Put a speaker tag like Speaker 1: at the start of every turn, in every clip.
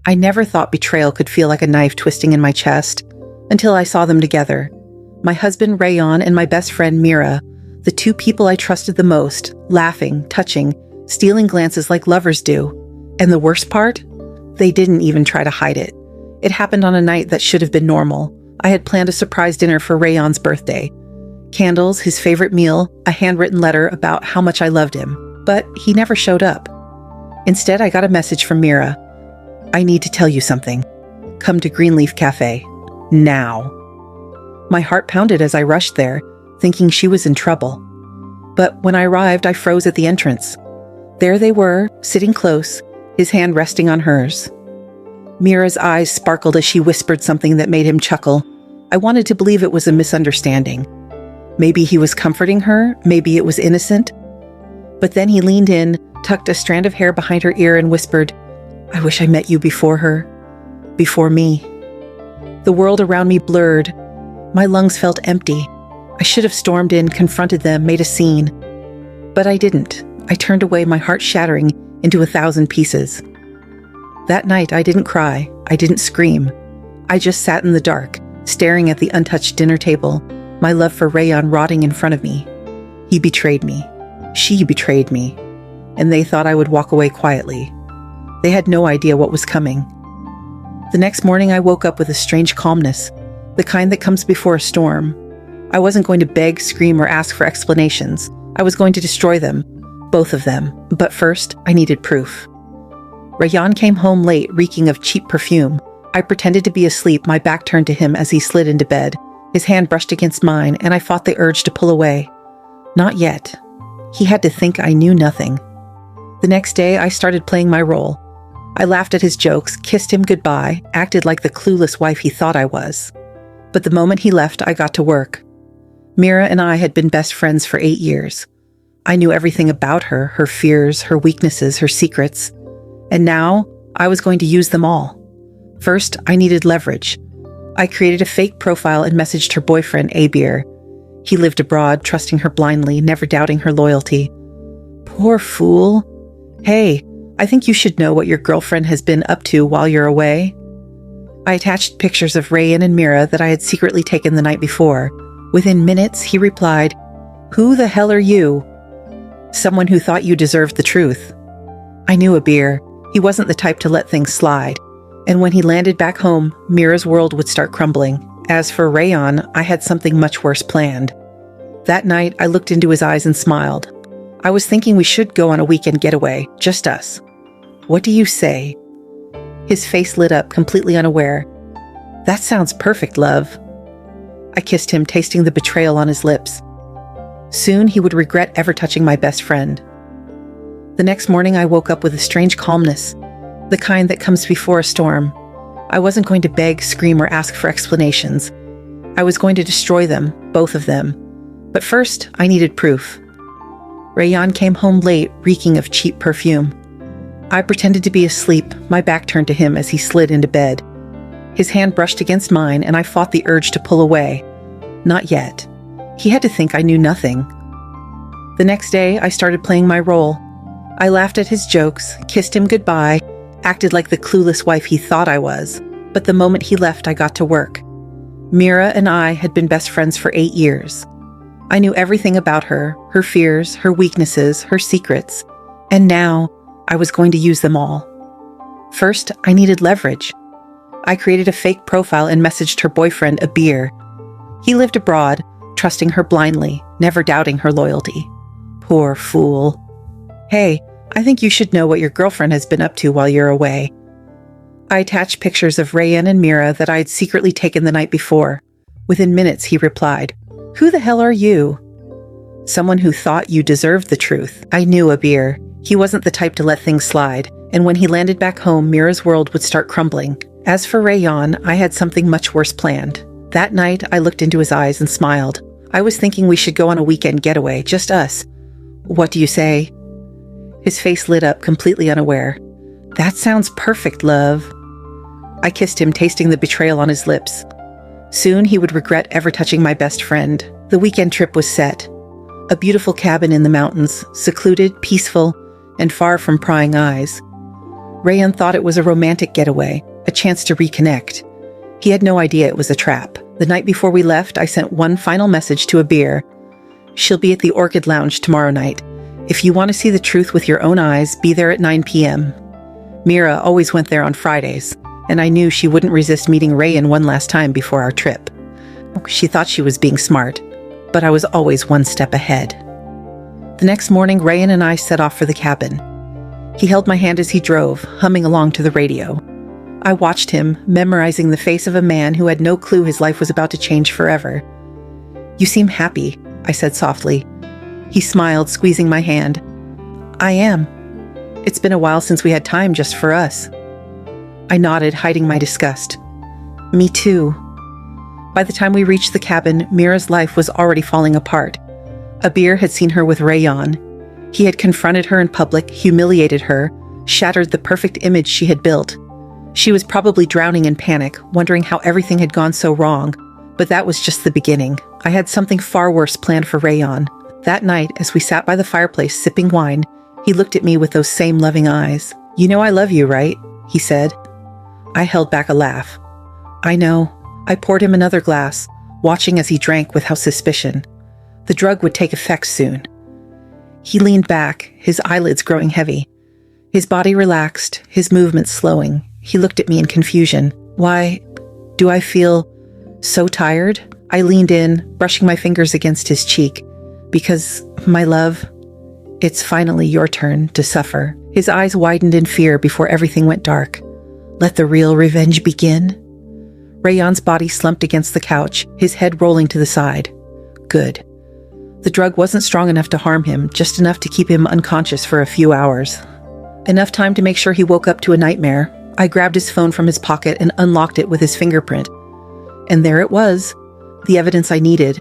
Speaker 1: I never thought betrayal could feel like a knife twisting in my chest until I saw them together. My husband Rayon and my best friend Mira, the two people I trusted the most, laughing, touching, stealing glances like lovers do. And the worst part? They didn't even try to hide it. It happened on a night that should have been normal. I had planned a surprise dinner for Rayon's birthday. Candles, his favorite meal, a handwritten letter about how much I loved him. But he never showed up. Instead, I got a message from Mira. I need to tell you something. Come to Greenleaf Cafe. Now. My heart pounded as I rushed there, thinking she was in trouble. But when I arrived, I froze at the entrance. There they were, sitting close, his hand resting on hers. Mira's eyes sparkled as she whispered something that made him chuckle. I wanted to believe it was a misunderstanding. Maybe he was comforting her, maybe it was innocent. But then he leaned in, tucked a strand of hair behind her ear and whispered, I wish I met you before her. Before me. The world around me blurred. My lungs felt empty. I should have stormed in, confronted them, made a scene. But I didn't. I turned away, my heart shattering into 1,000 pieces. That night, I didn't cry. I didn't scream. I just sat in the dark, staring at the untouched dinner table, my love for Rayon rotting in front of me. He betrayed me. She betrayed me. And they thought I would walk away quietly. They had no idea what was coming. The next morning, I woke up with a strange calmness, the kind that comes before a storm. I wasn't going to beg, scream, or ask for explanations. I was going to destroy them, both of them. But first, I needed proof. Rayon came home late, reeking of cheap perfume. I pretended to be asleep, my back turned to him as he slid into bed. His hand brushed against mine, and I fought the urge to pull away. Not yet. He had to think I knew nothing. The next day, I started playing my role. I laughed at his jokes, kissed him goodbye, acted like the clueless wife he thought I was. But the moment he left, I got to work. Mira and I had been best friends for 8 years. I knew everything about her, her fears, her weaknesses, her secrets. And now, I was going to use them all. First, I needed leverage. I created a fake profile and messaged her boyfriend, Abir. He lived abroad, trusting her blindly, never doubting her loyalty. Poor fool. Hey, I think you should know what your girlfriend has been up to while you're away. I attached pictures of Rayon and Mira that I had secretly taken the night before. Within minutes, he replied, Who the hell are you? Someone who thought you deserved the truth. I knew Abir. He wasn't the type to let things slide. And when he landed back home, Mira's world would start crumbling. As for Rayon, I had something much worse planned. That night, I looked into his eyes and smiled. I was thinking we should go on a weekend getaway, just us. What do you say? His face lit up, completely unaware. That sounds perfect, love. I kissed him, tasting the betrayal on his lips. Soon he would regret ever touching my best friend. The next morning, I woke up with a strange calmness, the kind that comes before a storm. I wasn't going to beg, scream, or ask for explanations. I was going to destroy them, both of them. But first, I needed proof. Rayon came home late, reeking of cheap perfume. I pretended to be asleep, my back turned to him as he slid into bed. His hand brushed against mine, and I fought the urge to pull away. Not yet. He had to think I knew nothing. The next day, I started playing my role. I laughed at his jokes, kissed him goodbye, acted like the clueless wife he thought I was. But the moment he left, I got to work. Mira and I had been best friends for 8 years. I knew everything about her, her fears, her weaknesses, her secrets. And now, I was going to use them all. First, I needed leverage. I created a fake profile and messaged her boyfriend, Abir. He lived abroad, trusting her blindly, never doubting her loyalty. Poor fool. Hey, I think you should know what your girlfriend has been up to while you're away. I attached pictures of Rayon and Mira that I had secretly taken the night before. Within minutes, he replied, Who the hell are you? Someone who thought you deserved the truth. I knew Abir. He wasn't the type to let things slide, and when he landed back home, Mira's world would start crumbling. As for Rayon, I had something much worse planned. That night, I looked into his eyes and smiled. I was thinking we should go on a weekend getaway, just us. What do you say? His face lit up, completely unaware. That sounds perfect, love. I kissed him, tasting the betrayal on his lips. Soon he would regret ever touching my best friend. The weekend trip was set. A beautiful cabin in the mountains, secluded, peaceful, and far from prying eyes. Rayan thought it was a romantic getaway, a chance to reconnect. He had no idea it was a trap. The night before we left, I sent one final message to Abir. She'll be at the Orchid Lounge tomorrow night. If you want to see the truth with your own eyes, be there at 9 p.m. Mira always went there on Fridays, and I knew she wouldn't resist meeting Rayan one last time before our trip. She thought she was being smart, but I was always one step ahead. The next morning, Rayan and I set off for the cabin. He held my hand as he drove, humming along to the radio. I watched him, memorizing the face of a man who had no clue his life was about to change forever. "You seem happy," I said softly. He smiled, squeezing my hand. "I am. It's been a while since we had time just for us." I nodded, hiding my disgust. "Me too." By the time we reached the cabin, Mira's life was already falling apart. Abir had seen her with Rayan. He had confronted her in public, humiliated her, shattered the perfect image she had built. She was probably drowning in panic, wondering how everything had gone so wrong. But that was just the beginning. I had something far worse planned for Rayan. That night, as we sat by the fireplace sipping wine, he looked at me with those same loving eyes. "You know I love you, right?" he said. I held back a laugh. "I know." I poured him another glass, watching as he drank without suspicion. The drug would take effect soon. He leaned back, his eyelids growing heavy. His body relaxed, his movements slowing. He looked at me in confusion. "Why do I feel so tired?" I leaned in, brushing my fingers against his cheek. "Because, my love, it's finally your turn to suffer." His eyes widened in fear before everything went dark. "Let the real revenge begin?" Rayan's body slumped against the couch, his head rolling to the side. Good. The drug wasn't strong enough to harm him, just enough to keep him unconscious for a few hours. Enough time to make sure he woke up to a nightmare. I grabbed his phone from his pocket and unlocked it with his fingerprint. And there it was, the evidence I needed.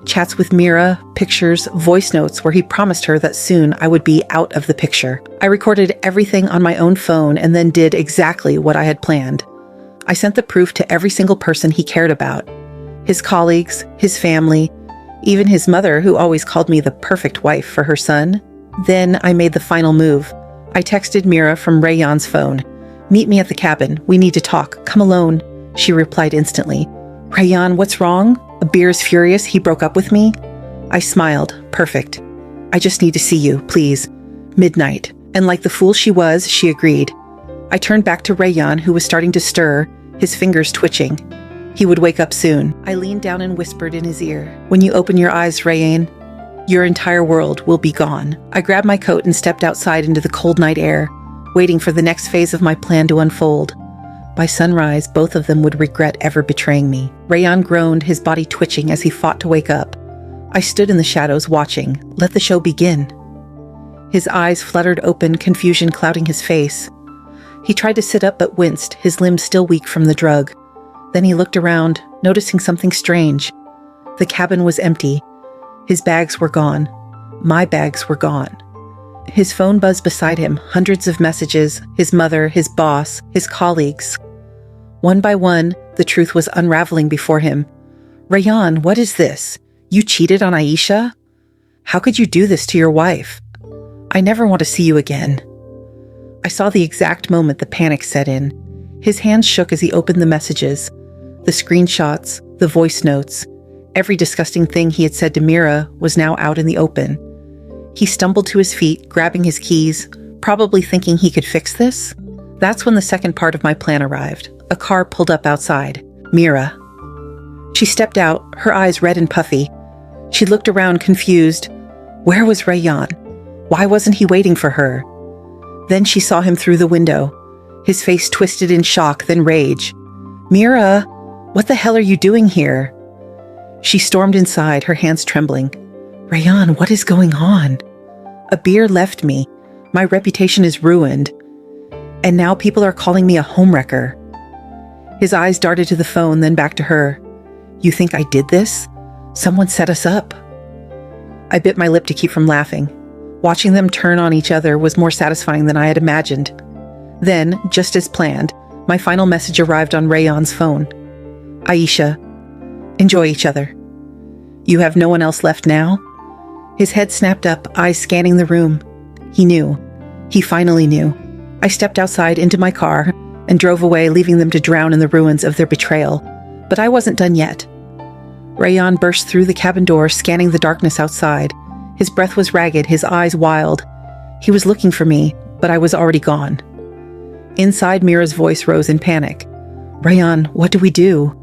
Speaker 1: Chats with Mira, pictures, voice notes where he promised her that soon I would be out of the picture. I recorded everything on my own phone and then did exactly what I had planned. I sent the proof to every single person he cared about. His colleagues, his family, even his mother, who always called me the perfect wife for her son. Then I made the final move. I texted Mira from Rayan's phone. "Meet me at the cabin. We need to talk. Come alone." She replied instantly. "Rayan, what's wrong? Abir is furious. He broke up with me." I smiled. Perfect. "I just need to see you, please. Midnight." And like the fool she was, she agreed. I turned back to Rayan, who was starting to stir, his fingers twitching. He would wake up soon. I leaned down and whispered in his ear, "When you open your eyes, Rayan, your entire world will be gone." I grabbed my coat and stepped outside into the cold night air, waiting for the next phase of my plan to unfold. By sunrise, both of them would regret ever betraying me. Rayan groaned, his body twitching as he fought to wake up. I stood in the shadows watching. Let the show begin. His eyes fluttered open, confusion clouding his face. He tried to sit up but winced, his limbs still weak from the drug. Then he looked around, noticing something strange. The cabin was empty. His bags were gone. My bags were gone. His phone buzzed beside him, hundreds of messages, his mother, his boss, his colleagues. One by one, the truth was unraveling before him. "Rayan, what is this? You cheated on Aisha? How could you do this to your wife? I never want to see you again." I saw the exact moment the panic set in. His hands shook as he opened the messages, the screenshots, the voice notes. Every disgusting thing he had said to Mira was now out in the open. He stumbled to his feet, grabbing his keys, probably thinking he could fix this. That's when the second part of my plan arrived. A car pulled up outside. Mira. She stepped out, her eyes red and puffy. She looked around, confused. Where was Rayan? Why wasn't he waiting for her? Then she saw him through the window. His face twisted in shock, then rage. "Mira, what the hell are you doing here?" She stormed inside, her hands trembling. "Rayan, what is going on? Abir left me. My reputation is ruined. And now people are calling me a homewrecker." His eyes darted to the phone, then back to her. "You think I did this? Someone set us up." I bit my lip to keep from laughing. Watching them turn on each other was more satisfying than I had imagined. Then, just as planned, my final message arrived on Rayan's phone. "Aisha, enjoy each other. You have no one else left now?" His head snapped up, eyes scanning the room. He knew. He finally knew. I stepped outside into my car and drove away, leaving them to drown in the ruins of their betrayal. But I wasn't done yet. Rayan burst through the cabin door, scanning the darkness outside. His breath was ragged, his eyes wild. He was looking for me, but I was already gone. Inside, Mira's voice rose in panic. "Rayan, what do we do?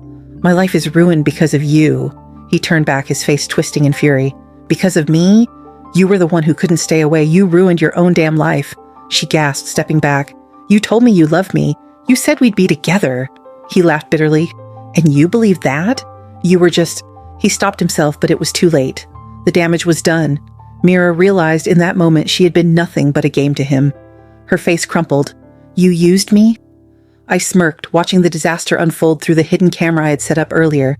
Speaker 1: My life is ruined because of you." He turned back, his face twisting in fury. "Because of me? You were the one who couldn't stay away. You ruined your own damn life." She gasped, stepping back. "You told me you loved me. You said we'd be together." He laughed bitterly. "And you believed that? You were just—" He stopped himself, but it was too late. The damage was done. Mira realized in that moment she had been nothing but a game to him. Her face crumpled. "You used me?" I smirked, watching the disaster unfold through the hidden camera I had set up earlier.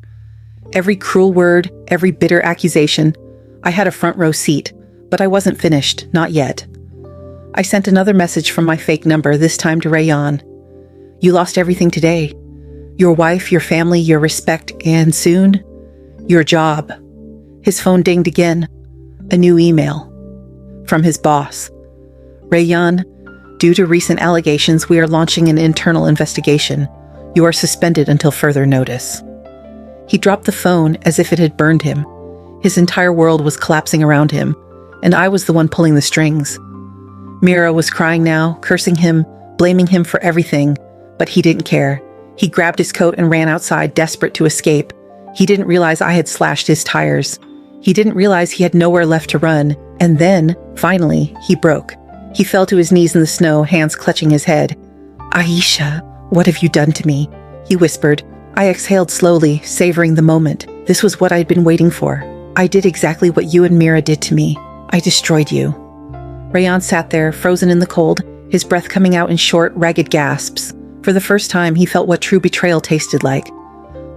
Speaker 1: Every cruel word, every bitter accusation. I had a front row seat, but I wasn't finished, not yet. I sent another message from my fake number, this time to Rayan. "You lost everything today. Your wife, your family, your respect, and soon, your job." His phone dinged again. A new email. From his boss. "Rayan, due to recent allegations, we are launching an internal investigation. You are suspended until further notice." He dropped the phone as if it had burned him. His entire world was collapsing around him, and I was the one pulling the strings. Mira was crying now, cursing him, blaming him for everything, but he didn't care. He grabbed his coat and ran outside, desperate to escape. He didn't realize I had slashed his tires. He didn't realize he had nowhere left to run. And then, finally, he broke. He fell to his knees in the snow, hands clutching his head. "Aisha, what have you done to me?" he whispered. I exhaled slowly, savoring the moment. This was what I'd been waiting for. I did exactly what you and Mira did to me. I destroyed you. Rayan sat there, frozen in the cold, his breath coming out in short, ragged gasps. For the first time, he felt what true betrayal tasted like.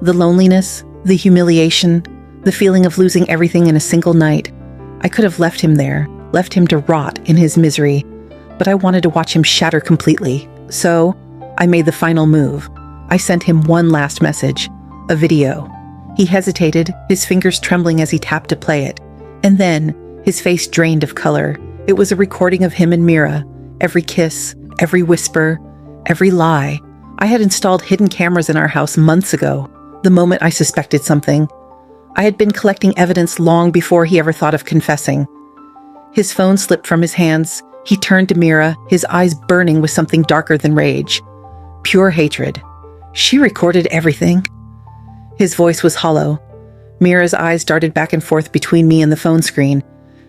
Speaker 1: The loneliness, the humiliation, the feeling of losing everything in a single night. I could have left him there, left him to rot in his misery, but I wanted to watch him shatter completely. So, I made the final move. I sent him one last message, a video. He hesitated, his fingers trembling as he tapped to play it. And then, his face drained of color. It was a recording of him and Mira. Every kiss, every whisper, every lie. I had installed hidden cameras in our house months ago, the moment I suspected something. I had been collecting evidence long before he ever thought of confessing. His phone slipped from his hands. He turned to Mira, his eyes burning with something darker than rage. Pure hatred. She recorded everything. His voice was hollow. Mira's eyes darted back and forth between me and the phone screen.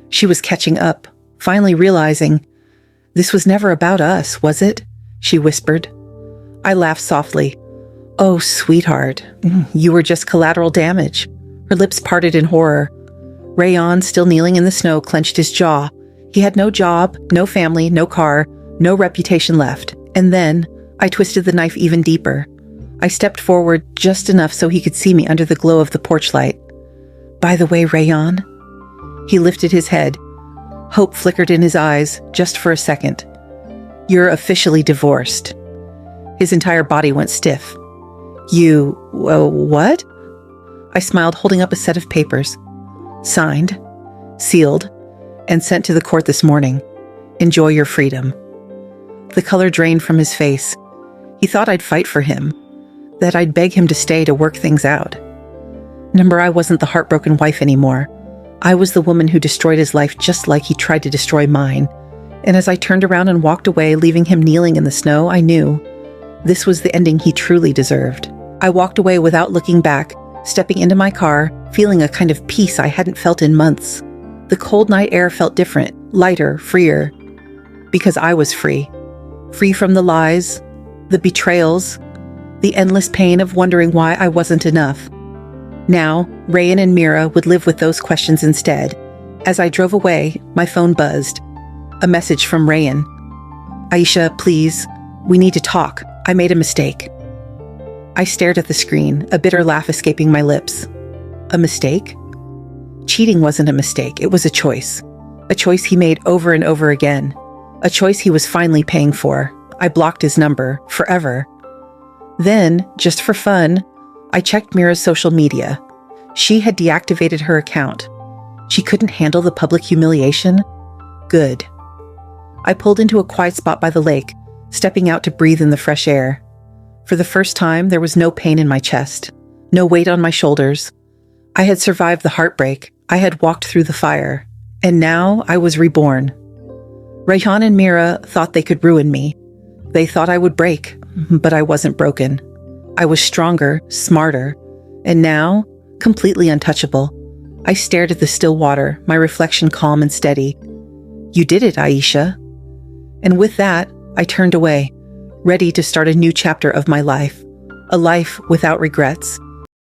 Speaker 1: She was catching up, finally realizing, "This was never about us, was it?" she whispered. I laughed softly. "Oh, sweetheart, you were just collateral damage." Her lips parted in horror. Rayan, still kneeling in the snow, clenched his jaw. He had no job, no family, no car, no reputation left. And then, I twisted the knife even deeper. I stepped forward just enough so he could see me under the glow of the porch light. "By the way, Rayan." He lifted his head. Hope flickered in his eyes, just for a second. "You're officially divorced." His entire body went stiff. "You, what?" I smiled, holding up a set of papers. "Signed, sealed, and sent to the court this morning. Enjoy your freedom." The color drained from his face. He thought I'd fight for him, that I'd beg him to stay to work things out. I wasn't the heartbroken wife anymore. I was the woman who destroyed his life just like he tried to destroy mine. And as I turned around and walked away, leaving him kneeling in the snow, I knew this was the ending he truly deserved. I walked away without looking back, stepping into my car, feeling a kind of peace I hadn't felt in months. The cold night air felt different, lighter, freer. Because I was free. Free from the lies, the betrayals, the endless pain of wondering why I wasn't enough. Now, Rayan and Mira would live with those questions instead. As I drove away, my phone buzzed. A message from Rayan. "Aisha, please, we need to talk. I made a mistake." I stared at the screen, a bitter laugh escaping my lips. A mistake? Cheating wasn't a mistake, it was a choice. A choice he made over and over again. A choice he was finally paying for. I blocked his number, forever. Then, just for fun, I checked Mira's social media. She had deactivated her account. She couldn't handle the public humiliation? Good. I pulled into a quiet spot by the lake, stepping out to breathe in the fresh air. For the first time, there was no pain in my chest, no weight on my shoulders. I had survived the heartbreak, I had walked through the fire, and now I was reborn. Rayhan and Mira thought they could ruin me. They thought I would break, but I wasn't broken. I was stronger, smarter, and now, completely untouchable. I stared at the still water, my reflection calm and steady. "You did it, Aisha." And with that, I turned away, ready to start a new chapter of my life, a life without regrets.